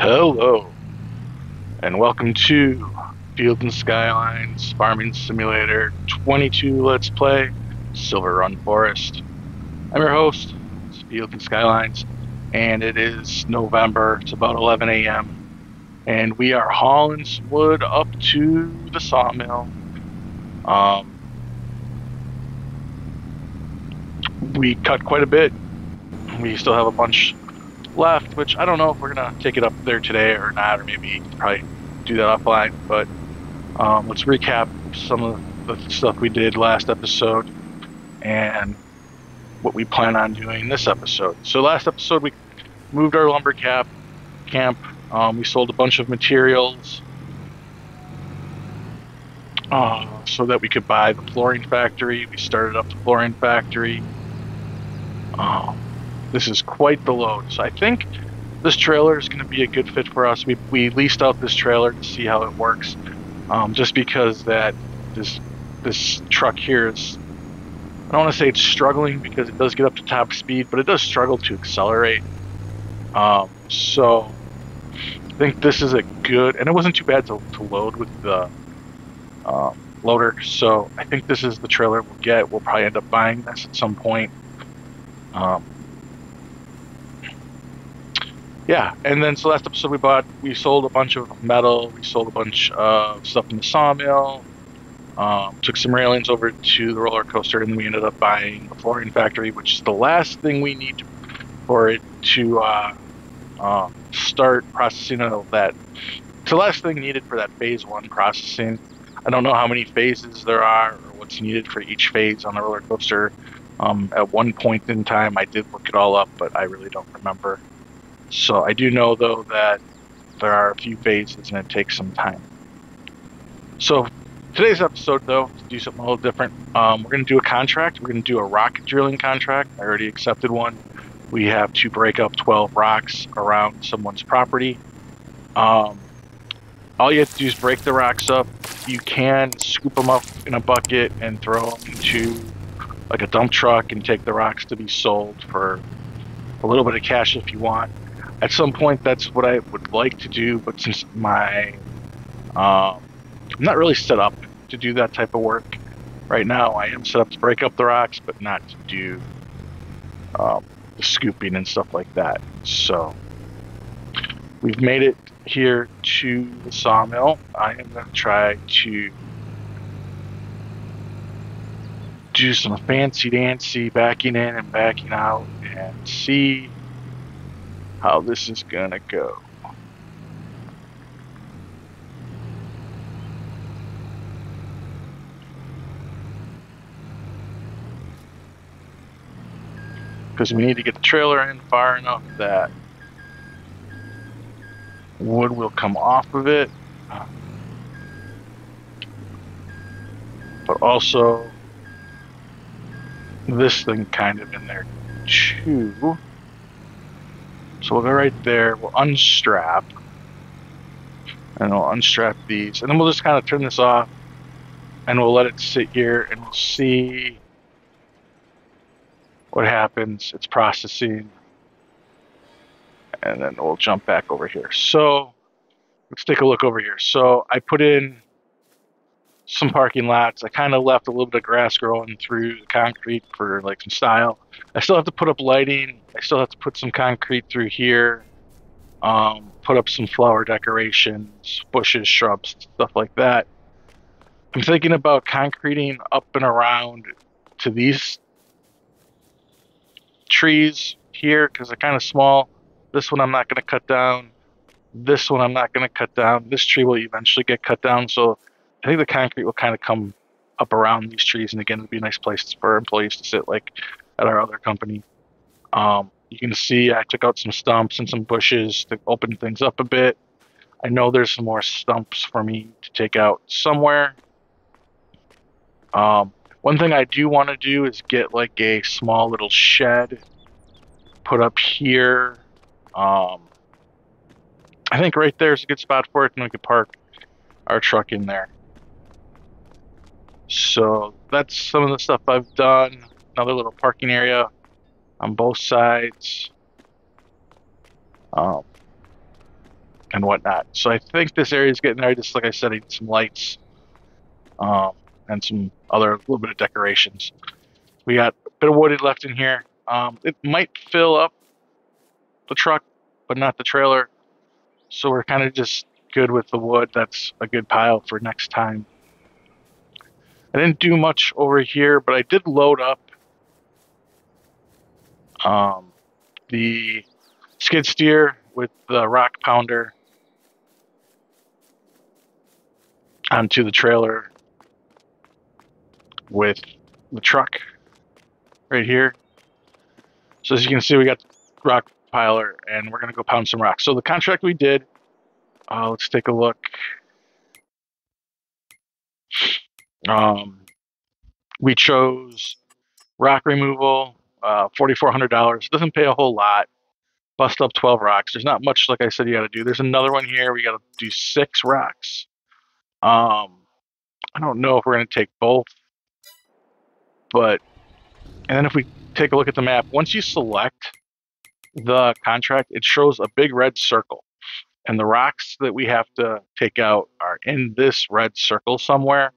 Hello, and welcome to Field and Skylines Farming Simulator 22 Let's Play Silverrun Forest. I'm your host, it's Field and Skylines, and it is November. It's about 11 a.m., and we are hauling some wood up to the sawmill. We cut quite a bit. We still have a bunch left, which I don't know if we're gonna take it up there today or not, or maybe probably do that offline. But let's recap some of the stuff we did last episode and what we plan on doing this episode. So last episode we moved our lumber camp. We sold a bunch of materials so that we could buy the flooring factory. We started up the flooring factory. This is quite the load. So I think this trailer is going to be a good fit for us. We leased out this trailer to see how it works, just because that this truck here is, I don't want to say it's struggling because it does get up to top speed, but it does struggle to accelerate. So I think this is a good, and it wasn't too bad to load with the loader. So I think this is the trailer we'll get. We'll probably end up buying this at some point. Yeah, and then so last episode we sold a bunch of metal, we sold a bunch of stuff in the sawmill, took some railings over to the roller coaster, and we ended up buying the flooring factory, which is the last thing we need for it to start processing all that. It's the last thing needed for that phase 1 processing. I don't know how many phases there are or what's needed for each phase on the roller coaster. At one point in time I did look it all up, but I really don't remember. So I do know, though, that there are a few phases and it takes some time. So today's episode, though, to do something a little different, we're going to do a contract. We're going to do a rock drilling contract. I already accepted one. We have to break up 12 rocks around someone's property. All you have to do is break the rocks up. You can scoop them up in a bucket and throw them into like a dump truck and take the rocks to be sold for a little bit of cash if you want. At some point, that's what I would like to do, but since I'm not really set up to do that type of work right now. I am set up to break up the rocks, but not to do the scooping and stuff like that. So we've made it here to the sawmill. I am going to try to do some fancy dancy backing in and backing out and see how this is gonna go. Because we need to get the trailer in far enough that wood will come off of it, but also this thing kind of in there too. So we'll go right there, we'll unstrap, and we'll unstrap these, and then we'll just kind of turn this off, and we'll let it sit here, and we'll see what happens. It's processing, and then we'll jump back over here. So let's take a look over here. So I put in some parking lots. I kind of left a little bit of grass growing through the concrete for like some style. I still have to put up lighting. I still have to put some concrete through here. Put up some flower decorations, bushes, shrubs, stuff like that. I'm thinking about concreting up and around to these trees here because they're kind of small. This one I'm not going to cut down. This one I'm not going to cut down. This tree will eventually get cut down. So I think the concrete will kind of come up around these trees. And again, it'll be a nice place for employees to sit like at our other company. You can see I took out some stumps and some bushes to open things up a bit. I know there's some more stumps for me to take out somewhere. One thing I do want to do is get like a small little shed put up here. I think right there is a good spot for it, and we could park our truck in there. So that's some of the stuff I've done. Another little parking area on both sides. and whatnot. So I think this area is getting ready. Just like I said, I need some lights and some other little bit of decorations. We got a bit of wood left in here. It might fill up the truck, but not the trailer. So we're kind of just good with the wood. That's a good pile for next time. I didn't do much over here, but I did load up the skid steer with the rock pounder onto the trailer with the truck right here. So as you can see, we got the rock piler, and we're going to go pound some rocks. So the contract we did, let's take a look. We chose rock removal, $4,400. Doesn't pay a whole lot. Bust up 12 rocks. There's not much, like I said, you got to do. There's another one here. We got to do 6 rocks. I don't know if we're going to take both, but, and then if we take a look at the map, once you select the contract, it shows a big red circle, and the rocks that we have to take out are in this red circle somewhere.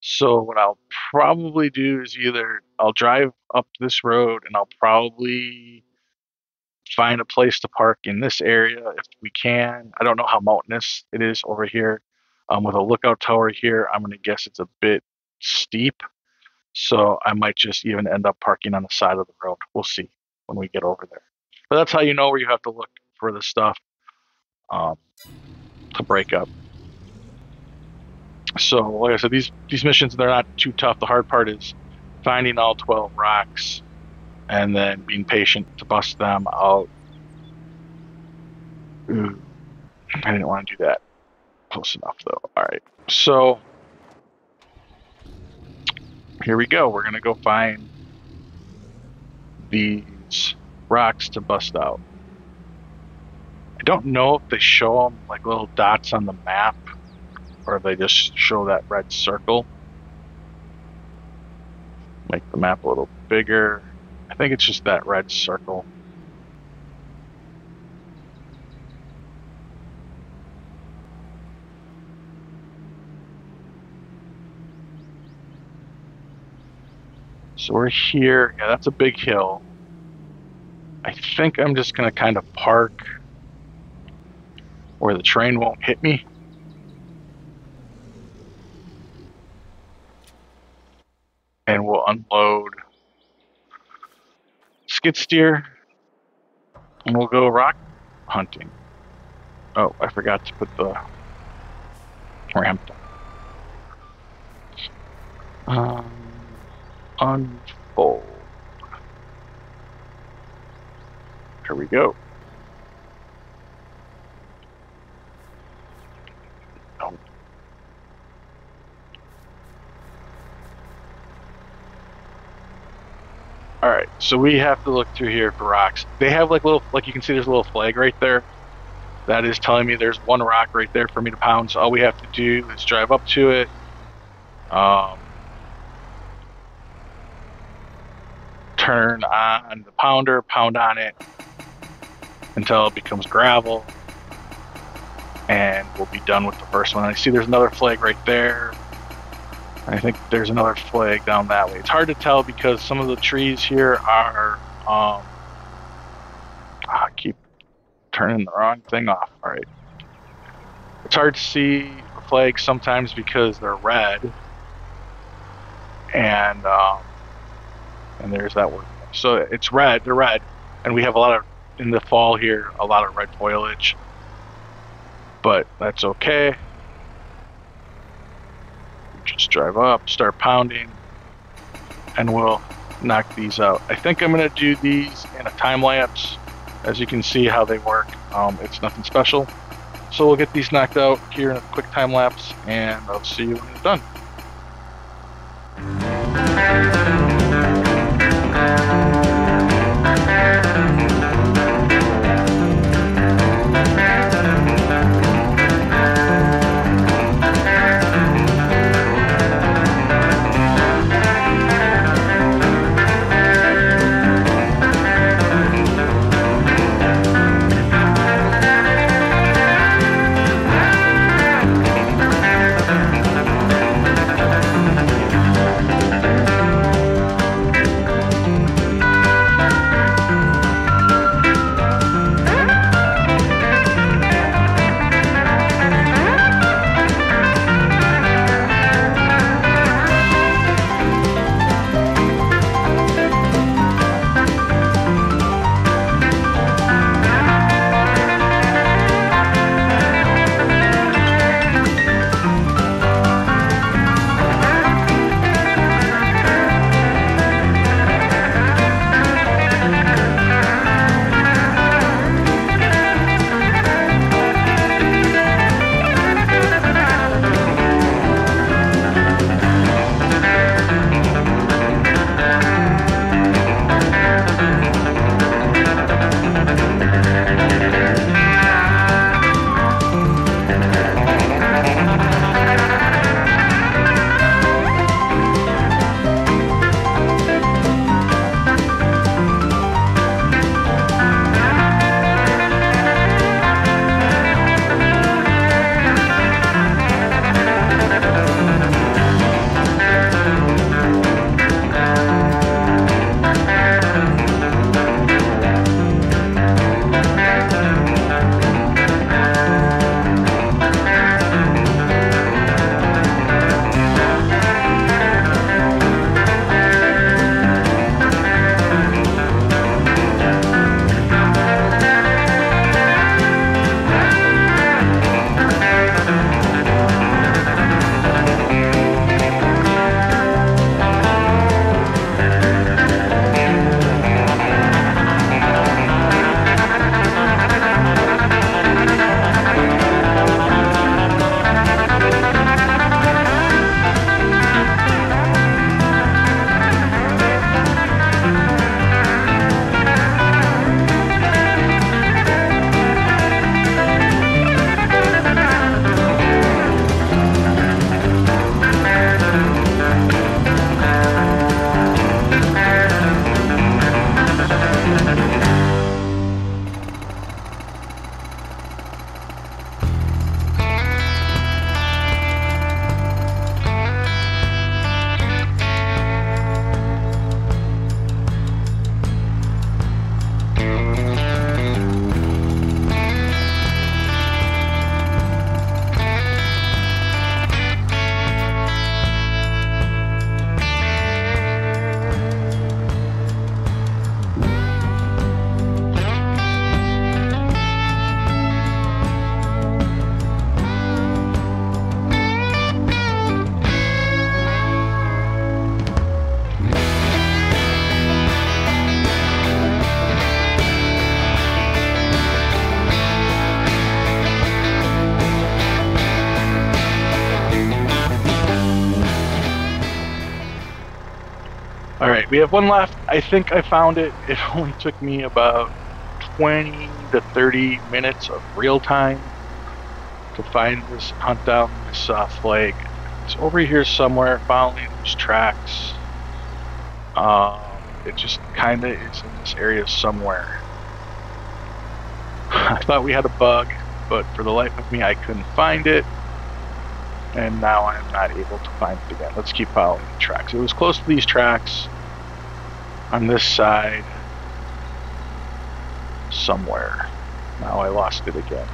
So what I'll probably do is either I'll drive up this road and I'll probably find a place to park in this area if we can. I don't know how mountainous it is over here. With a lookout tower here, I'm going to guess it's a bit steep. So I might just even end up parking on the side of the road. We'll see when we get over there. But that's how you know where you have to look for the stuff to break up. So like I said, these missions, they're not too tough. The hard part is finding all 12 rocks and then being patient to bust them out. Ooh, I didn't want to do that. Close enough though. All right, so here we go. We're going to go find these rocks to bust out. I don't know if they show them like little dots on the map or if they just show that red circle. Make the map a little bigger. I think it's just that red circle. So we're here. Yeah, that's a big hill. I think I'm just going to kind of park where the train won't hit me. And we'll unload skid steer and we'll go rock hunting. Oh, I forgot to put the ramp down. Unfold. Here we go. Oh. All right, so we have to look through here for rocks. They have like little, like you can see, there's a little flag right there. That is telling me there's one rock right there for me to pound. So all we have to do is drive up to it. Turn on the pounder, pound on it until it becomes gravel, and we'll be done with the first one. I see there's another flag right there. I think there's another flag down that way. It's hard to tell because some of the trees here are I keep turning the wrong thing off. All right, it's hard to see the flags sometimes because they're red, and there's that word. So it's red, they're red, and we have a lot of, in the fall here, a lot of red foliage, but that's okay. Just drive up, start pounding, and we'll knock these out. I think I'm gonna do these in a time lapse, as you can see how they work. It's nothing special. So we'll get these knocked out here in a quick time lapse, and I'll see you when it's done. All right, we have one left. I think I found it. It only took me about 20 to 30 minutes of real time to find this, hunt down this flag. It's over here somewhere, following these tracks. It just kind of is in this area somewhere. I thought we had a bug, but for the life of me, I couldn't find it. And now I'm not able to find it again. Let's keep following the tracks. It was close to these tracks on this side somewhere. Now I lost it again.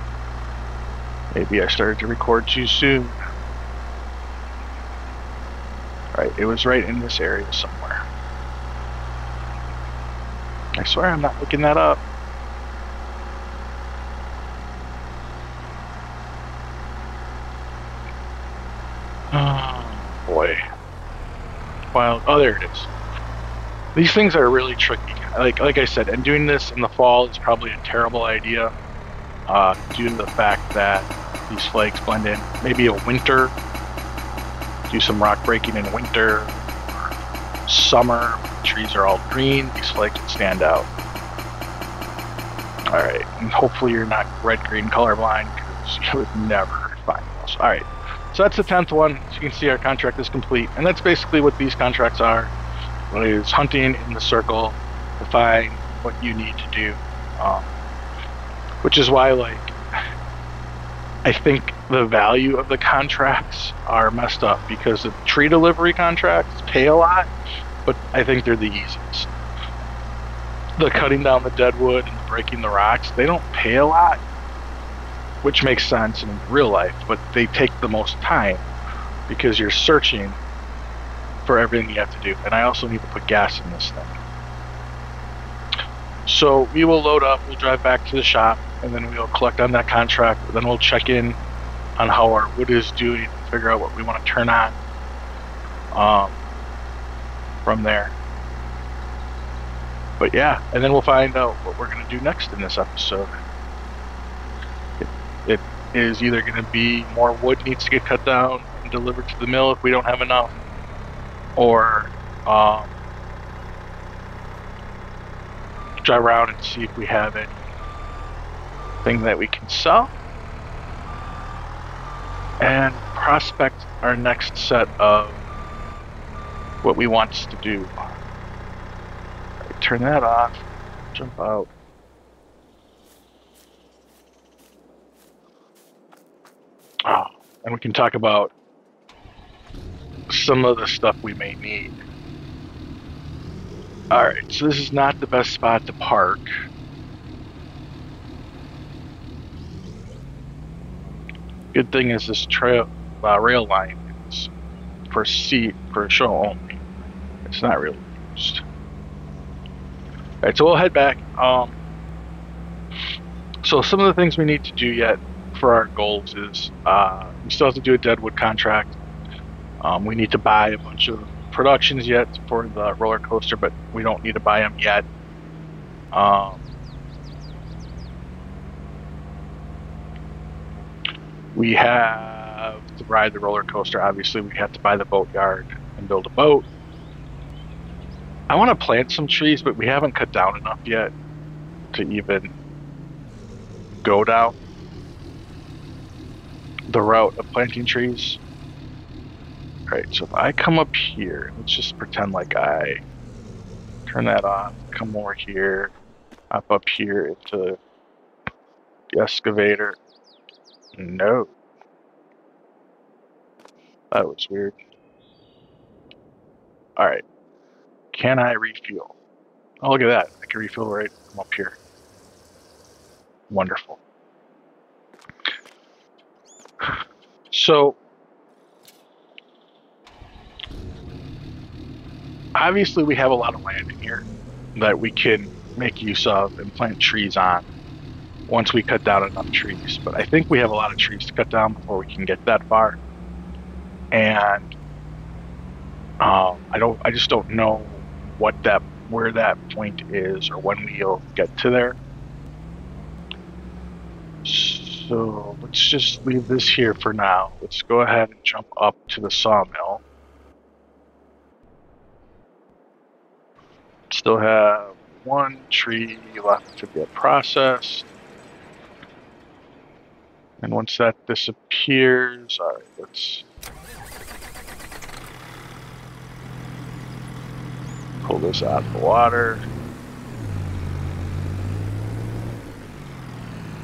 Maybe I started to record too soon. Right, it was right in this area somewhere. I swear I'm not looking that up. Oh boy. Well, oh, there it is. These things are really tricky. Like I said, and doing this in the fall is probably a terrible idea, due to the fact that these flakes blend in. Maybe a winter, do some rock breaking in winter, or summer, when the trees are all green, these flakes would stand out. All right, and hopefully you're not red-green colorblind, because you would never find those. All right, so that's the 10th one. As you can see, our contract is complete, and that's basically what these contracts are. It is hunting in the circle to find what you need to do, which is why, like, I think the value of the contracts are messed up, because the tree delivery contracts pay a lot, but I think they're the easiest. The cutting down the dead wood and breaking the rocks, they don't pay a lot, which makes sense in real life, but they take the most time because you're searching for everything you have to do. And I also need to put gas in this thing. So we will load up, we'll drive back to the shop, and then we'll collect on that contract. Then we'll check in on how our wood is doing and figure out what we want to turn on from there. But yeah, and then we'll find out what we're going to do next in this episode. It is either going to be more wood needs to get cut down and delivered to the mill if we don't have enough, or drive around and see if we have anything that we can sell, and prospect our next set of what we want to do. Turn that off, jump out. Oh, and we can talk about some of the stuff we may need. Alright, so this is not the best spot to park. Good thing is this rail line is for show only. It's not really used. Alright, so we'll head back. So some of the things we need to do yet for our goals is we still have to do a deadwood contract. We need to buy a bunch of productions yet for the roller coaster, but we don't need to buy them yet. We have to ride the roller coaster. Obviously, we have to buy the boatyard and build a boat. I want to plant some trees, but we haven't cut down enough yet to even go down the route of planting trees. Alright, so if I come up here, let's just pretend like I turn that off, come over here, hop up here into the excavator. No. That was weird. Alright. Can I refuel? Oh, look at that. I can refuel right from up here. Wonderful. So, obviously we have a lot of land in here that we can make use of and plant trees on once we cut down enough trees. But I think we have a lot of trees to cut down before we can get that far. And I just don't know where that point is or when we'll get to there. So let's just leave this here for now. Let's go ahead and jump up to the sawmill. Still have one tree left to get processed. And once that disappears, all right, let's pull this out of the water.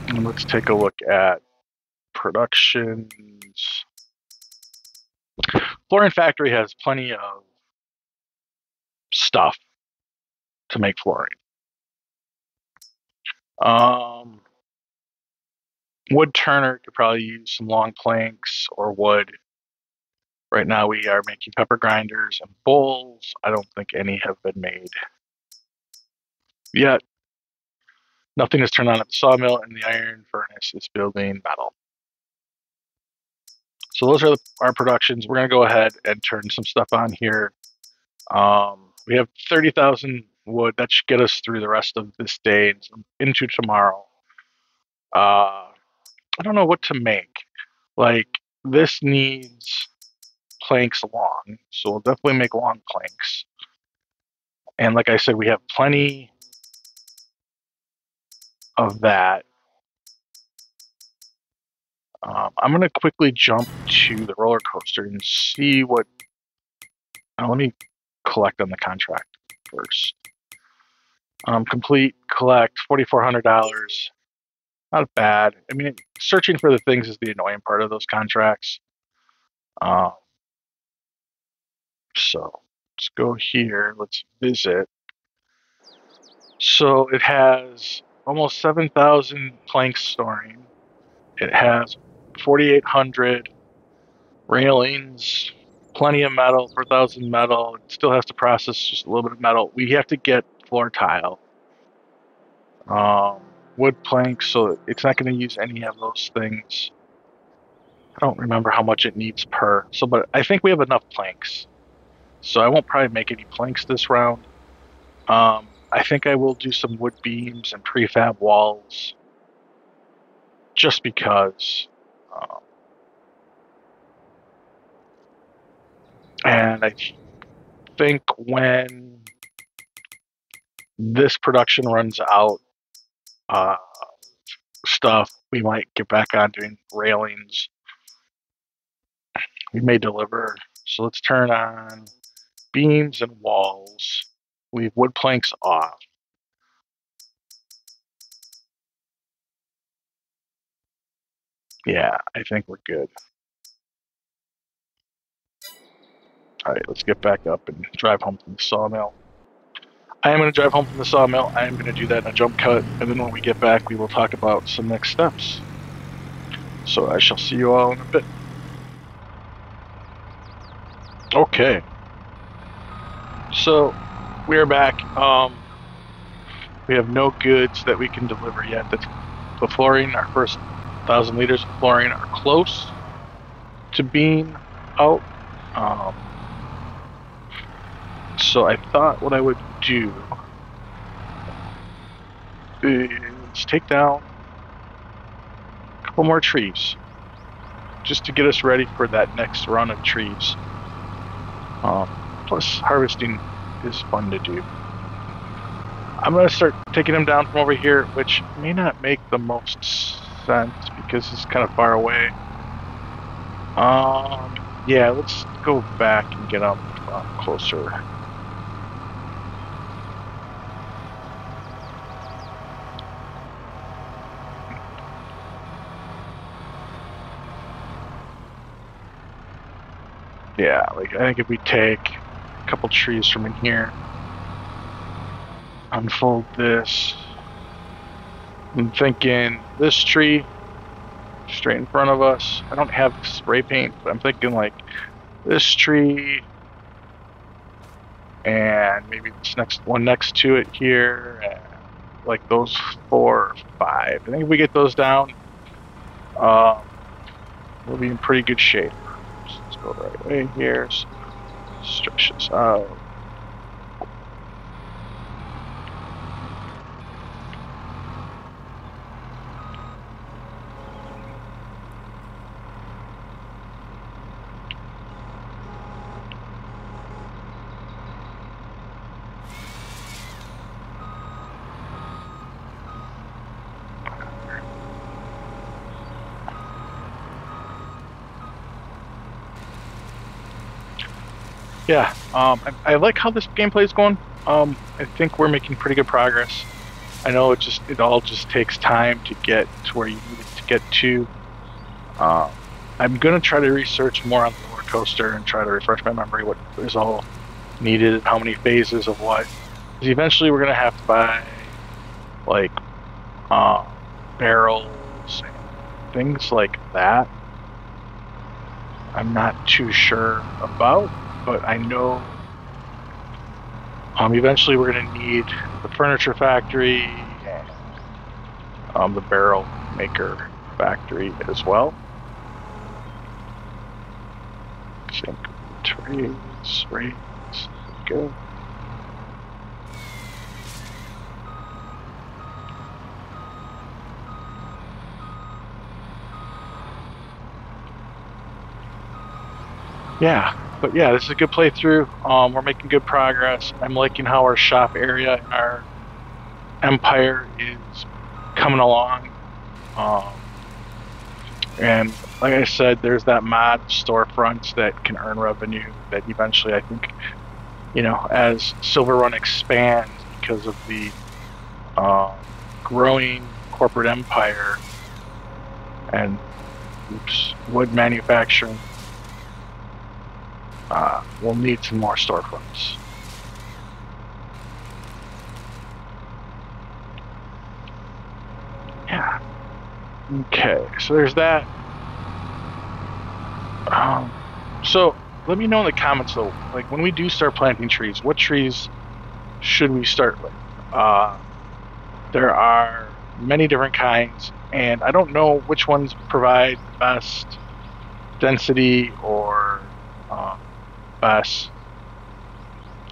And let's take a look at productions. Flooring Factory has plenty of stuff to make flooring. Wood turner could probably use some long planks or wood. Right now we are making pepper grinders and bowls. I don't think any have been made yet. Nothing is turned on at the sawmill, and the iron furnace is building metal. So those are our productions. We're going to go ahead and turn some stuff on here. We have 30,000 wood. That should get us through the rest of this day and into tomorrow. I don't know what to make. Like, this needs planks long, so we'll definitely make long planks. And like I said, we have plenty of that. I'm going to quickly jump to the roller coaster and see what... let me collect on the contract first. Complete, collect, $4,400. Not bad. I mean, searching for the things is the annoying part of those contracts. So let's go here. Let's visit. So it has almost 7,000 planks storing. It has 4,800 railings, plenty of metal, 4,000 metal. It still has to process just a little bit of metal. We have to get floor tile. Wood planks, so it's not going to use any of those things. I don't remember how much it needs per. So, but I think we have enough planks. So I won't probably make any planks this round. I think I will do some wood beams and prefab walls just because. And I think when this production runs out, stuff, we might get back on doing railings. We may deliver. So let's turn on beams and walls. Leave wood planks off. Yeah, I think we're good. All right, let's get back up and drive home from the sawmill. I am going to drive home from the sawmill. I am going to do that in a jump cut, and then when we get back, we will talk about some next steps. So I shall see you all in a bit. Okay. So we are back. We have no goods that we can deliver yet. The flooring, our first 1,000 liters of flooring, are close to being out. So I thought what I would do is take down a couple more trees just to get us ready for that next run of trees. Plus, harvesting is fun to do. I'm going to start taking them down from over here, which may not make the most sense because it's kind of far away. Yeah, let's go back and get up closer. Yeah, like I think if we take a couple trees from in here, unfold this, I'm thinking this tree straight in front of us. I don't have spray paint, but I'm thinking like this tree and maybe this next one next to it here, and like those 4 or 5. I think if we get those down, we'll be in pretty good shape. So let's go the right way here. So stretch this out. Yeah, I like how this gameplay is going. I think we're making pretty good progress. I know it all just takes time to get to where you need it to get to. Um, I'm gonna try to research more on the roller coaster and try to refresh my memory what is all needed and how many phases of what. 'Cause eventually, we're gonna have to buy like um, barrels and things like that. I'm not too sure about, but I know eventually we're going to need the furniture factory and the barrel maker factory as well. Sync raise, go. Yeah, but yeah, this is a good playthrough. We're making good progress. I'm liking how our shop area and our empire is coming along. And like I said, there's that mod storefronts that can earn revenue that eventually I think, as Silverrun expands because of the um, growing corporate empire and wood manufacturing, we'll need some more storefronts. Yeah. Okay, so there's that. So let me know in the comments though, like when we do start planting trees, what trees should we start with? There are many different kinds, and I don't know which ones provide the best density or best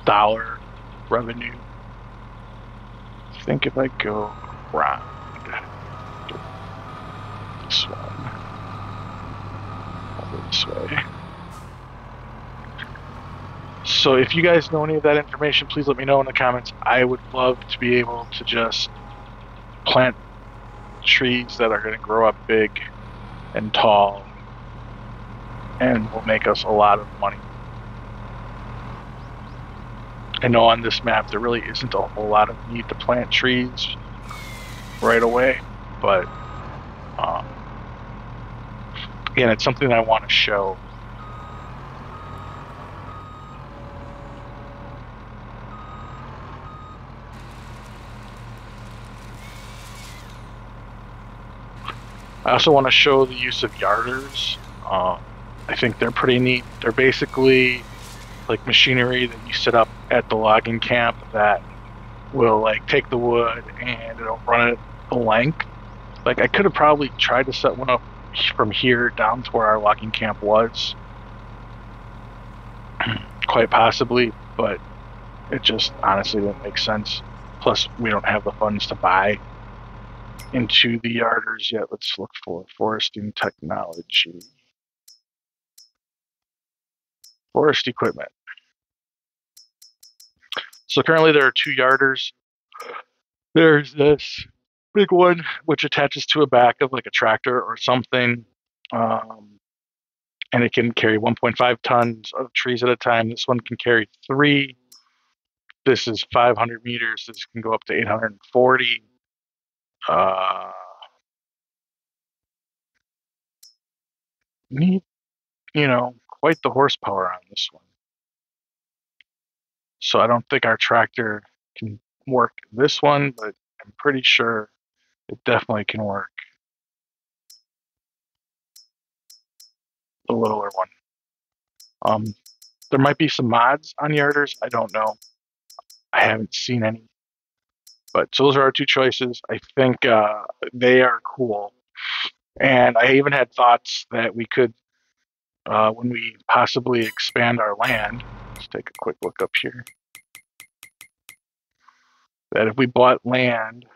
dollar revenue. I think if I go around this one, over this way. So if you guys know any of that information, please let me know in the comments. I would love to be able to just plant trees that are going to grow up big and tall and will make us a lot of money. I know on this map there really isn't a whole lot of need to plant trees right away, but again, it's something I want to show. I also want to show the use of yarders. I think they're pretty neat. They're basically like machinery that you set up at the logging camp that will like take the wood and it'll run it a length. Like I could have probably tried to set one up from here down to where our logging camp was, quite possibly, but it just honestly didn't make sense. Plus, we don't have the funds to buy into the yarders yet. Let's look for foresting technology. Forest equipment. So currently there are two yarders. There's this big one which attaches to a back of like a tractor or something, um, and it can carry 1.5 tons of trees at a time. This one can carry 3. This is 500 meters. This can go up to 840. Uh, Need, quite the horsepower on this one. So I don't think our tractor can work this one, but I'm pretty sure it definitely can work the littler one. There might be some mods on yarders. I don't know. I haven't seen any. But so those are our two choices. I think they are cool. And I even had thoughts that we could, when we possibly expand our land, let's take a quick look up here, that if we bought land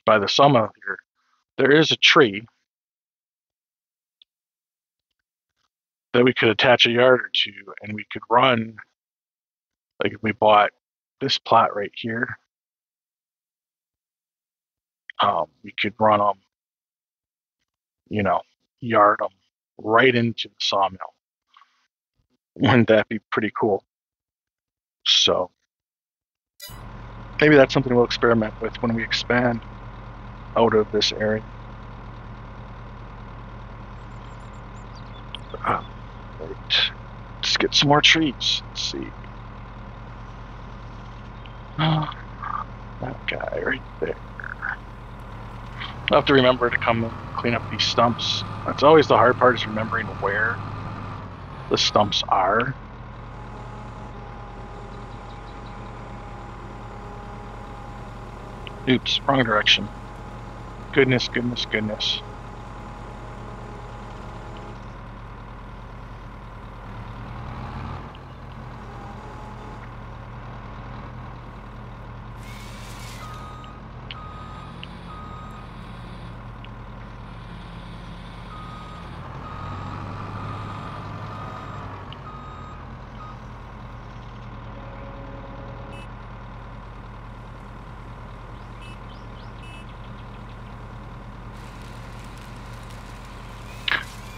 by the sawmill here, there is a tree that we could attach a yarder to, and we could run, like if we bought this plot right here, we could run them, you know, yard them right into the sawmill. Wouldn't that be pretty cool? So maybe that's something we'll experiment with when we expand out of this area. Right. Let's get some more trees. Let's see. That guy right there. I'll have to remember to come and clean up these stumps. That's always the hard part, is remembering where the stumps are. Oops, wrong direction. Goodness, goodness, goodness.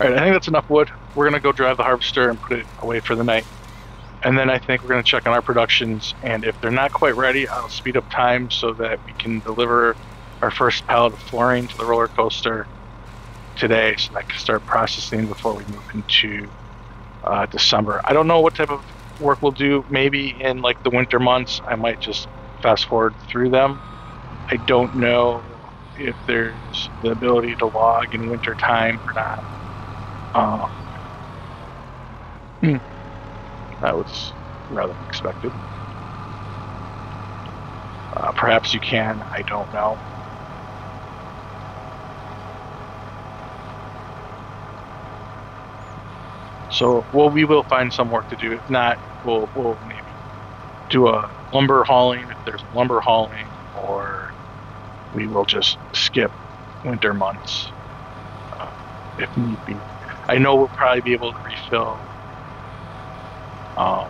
All right, I think that's enough wood. We're gonna go drive the harvester and put it away for the night. And then I think we're gonna check on our productions, and if they're not quite ready, I'll speed up time so that we can deliver our first pallet of flooring to the roller coaster today, so that I can start processing before we move into December. I don't know what type of work we'll do. Maybe in like the winter months, I might just fast forward through them. I don't know if there's the ability to log in winter time or not. That was rather unexpected. Perhaps you can, I don't know. So, well, we will find some work to do. If not, we'll maybe do a lumber hauling if there's lumber hauling, or we will just skip winter months if need be. I know we'll probably be able to refill our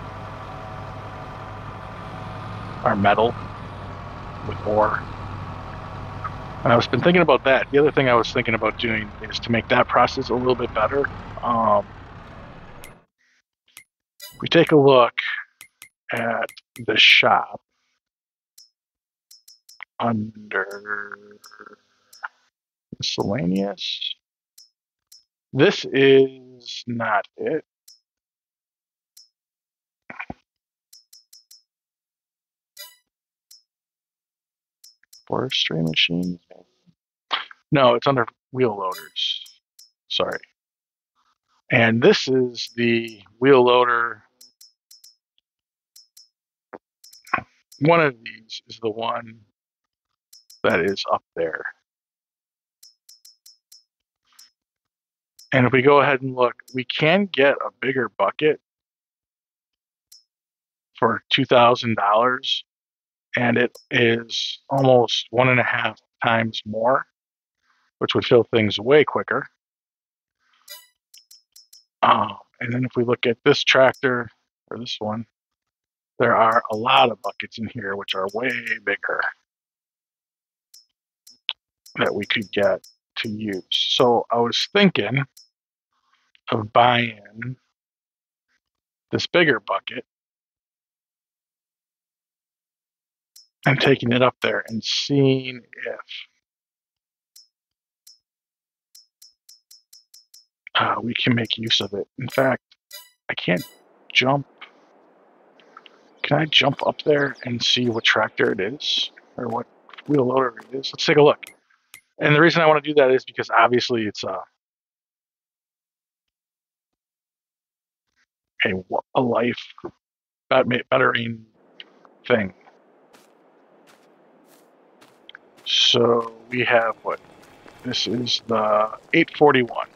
metal with ore. And I've been thinking about that. The other thing I was thinking about doing is to make that process a little bit better. If we take a look at the shop under miscellaneous, this is not it. Forestry machines. No, it's under wheel loaders. Sorry. And this is the wheel loader. One of these is the one that is up there. And if we go ahead and look, we can get a bigger bucket for $2,000, and it is almost 1.5 times more, which would fill things way quicker. And then if we look at this tractor, or this one, there are a lot of buckets in here which are way bigger that we could get to use. So I was thinking of buying this bigger bucket and taking it up there and seeing if we can make use of it. In fact, I can't jump. Can I jump up there and see what tractor it is or what wheel loader it is? Let's take a look. And the reason I want to do that is because obviously it's a life bettering thing. So we have what? This is the 841.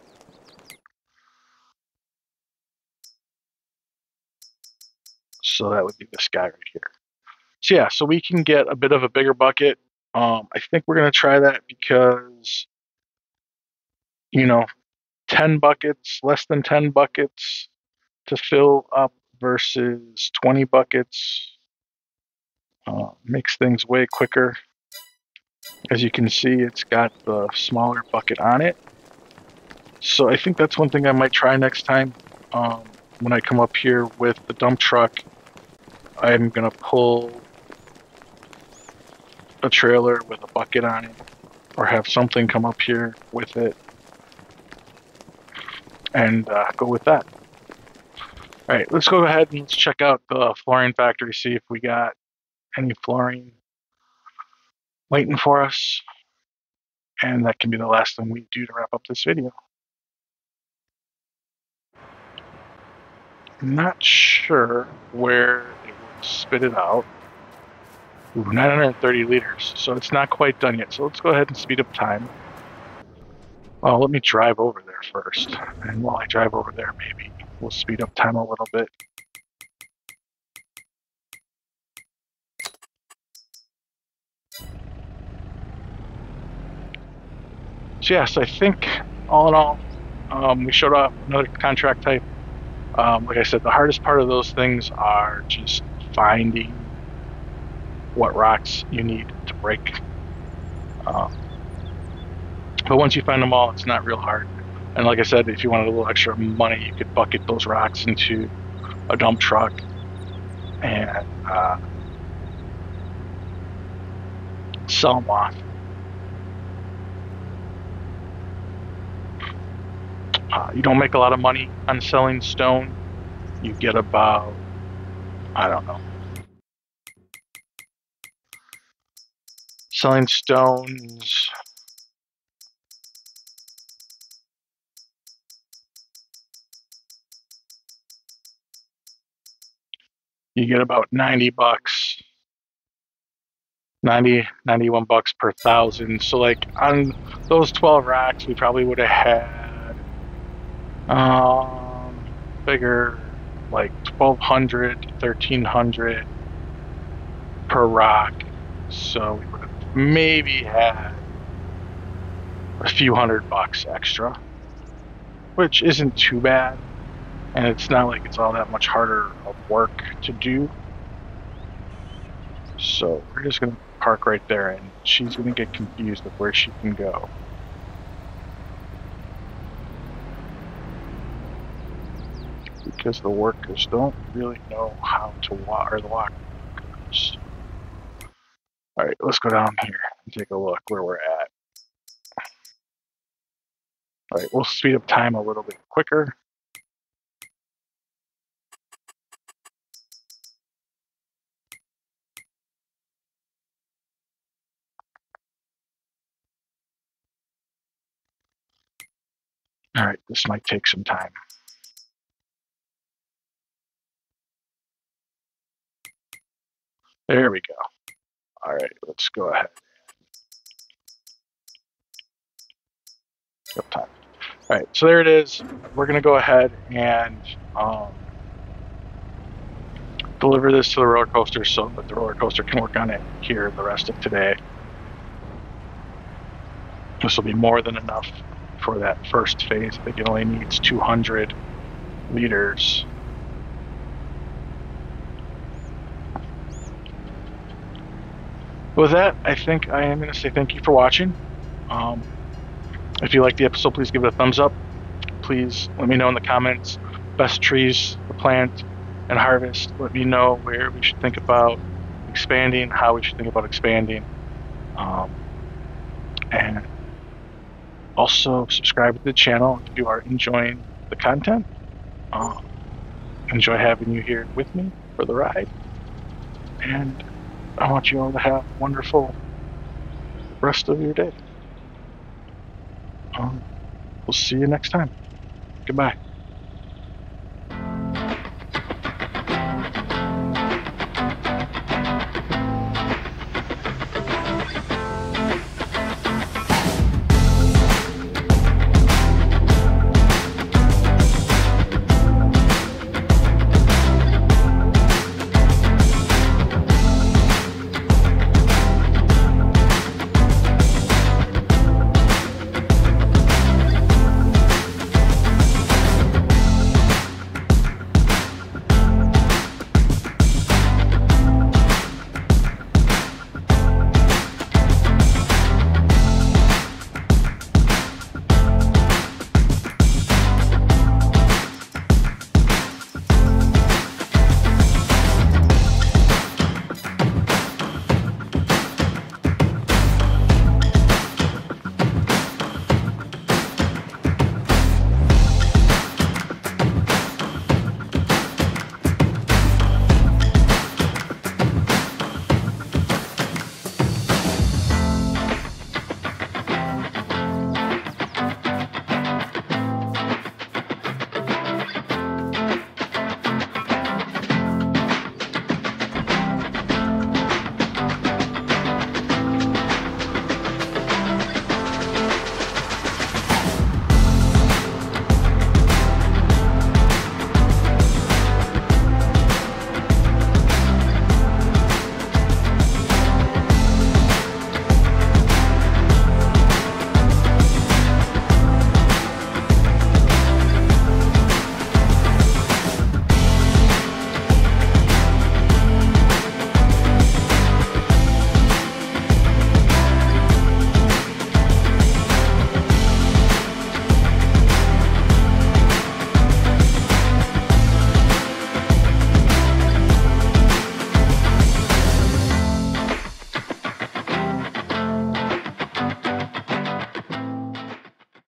So that would be this guy right here. So yeah, so we can get a bit of a bigger bucket. I think we're gonna try that because, 10 buckets, less than 10 buckets to fill up versus 20 buckets makes things way quicker. As you can see, it's got the smaller bucket on it. So I think that's one thing I might try next time. when I come up here with the dump truck, I'm gonna pull a trailer with a bucket on it, or have something come up here with it, and go with that. All right, let's go ahead and let's check out the flooring factory, see if we got any flooring waiting for us. And that can be the last thing we do to wrap up this video. I'm not sure where it would spit it out. Ooh, 930 liters, so it's not quite done yet. So let's go ahead and speed up time. Oh, let me drive over there first. And while I drive over there, maybe we'll speed up time a little bit. So yes, I think all in all, we showed off another contract type. Like I said, the hardest part of those things are just finding what rocks you need to break. But once you find them all, it's not real hard. And like I said, if you wanted a little extra money, you could bucket those rocks into a dump truck and sell them off. You don't make a lot of money on selling stone. You get about, I don't know. Selling stones, you get about 90 bucks, 91 bucks per thousand. So like on those 12 racks, we probably would have had, figure like 1,200 to 1,300 per rock. So we would have maybe had a few $100 extra, which isn't too bad. And it's not like it's all that much harder of work to do. So we're just gonna park right there, and she's gonna get confused of where she can go. Because the workers don't really know how to walk, or the walkers. All right, let's go down here and take a look where we're at. All right, we'll speed up time a little bit quicker. All right, this might take some time. There we go. All right, let's go ahead. Up time. All right, so there it is. We're gonna go ahead and deliver this to the roller coaster so that the roller coaster can work on it here the rest of today. This will be more than enough for that first phase. I think it only needs 200 liters. With that, I think I am going to say thank you for watching. If you liked the episode, please give it a thumbs up. Please let me know in the comments best trees to plant and harvest. Let me know where we should think about expanding, how we should think about expanding. And also subscribe to the channel if you are enjoying the content. Enjoy having you here with me for the ride. And I want you all to have a wonderful rest of your day. We'll see you next time. Goodbye.